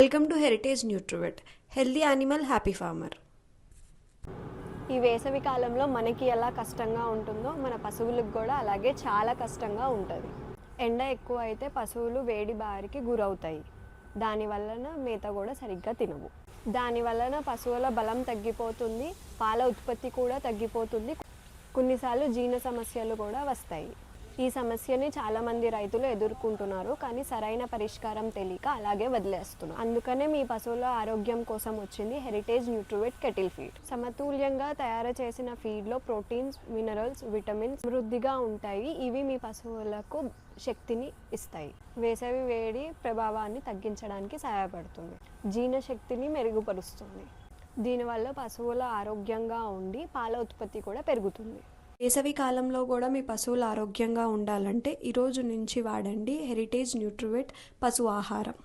Welcome to Heritage Nutrivet, healthy animal happy farmer. ఈ వేసవి కాలంలో మనకి ఎలా కష్టంగా ఉంటుందో మన పశువులకు కూడా అలాగే చాలా కష్టంగా ఉంటుంది. ఎండ ఎక్కువ అయితే పశువులు వేడి బారికి గురవుతాయి. దాని వలన మేత కూడా సరిగ్గా తినవు. దాని వలన పశువుల బలం తగ్గిపోతుంది, పాల ఉత్పత్తి కూడా తగ్గిపోతుంది. కొన్నిసార్లు జీర్ణ సమస్యలు కూడా వస్తాయి. ఈ సమస్యని చాలామంది రైతులు ఎదుర్కొంటున్నారు, కానీ సరైన పరిష్కారం తెలియక అలాగే వదిలేస్తున్నారు. అందుకనే మీ పశువుల ఆరోగ్యం కోసం వచ్చింది హెరిటేజ్ న్యూట్రివెట్ కెటిల్ ఫీడ్. సమతుల్యంగా తయారు చేసిన ఫీడ్లో ప్రోటీన్స్, మినరల్స్, విటమిన్స్ సమృద్ధిగా ఉంటాయి. ఇవి మీ పశువులకు శక్తిని ఇస్తాయి. వేసవి వేడి ప్రభావాన్ని తగ్గించడానికి సహాయపడుతుంది. జీర్ణశక్తిని మెరుగుపరుస్తుంది. దీనివల్ల పశువుల ఆరోగ్యంగా ఉండి పాల ఉత్పత్తి కూడా పెరుగుతుంది. వేసవి కాలంలో కూడా మీ పశువులు ఆరోగ్యంగా ఉండాలంటే ఈరోజు నుంచి వాడండి హెరిటేజ్ న్యూట్రివెట్ పశు ఆహారం.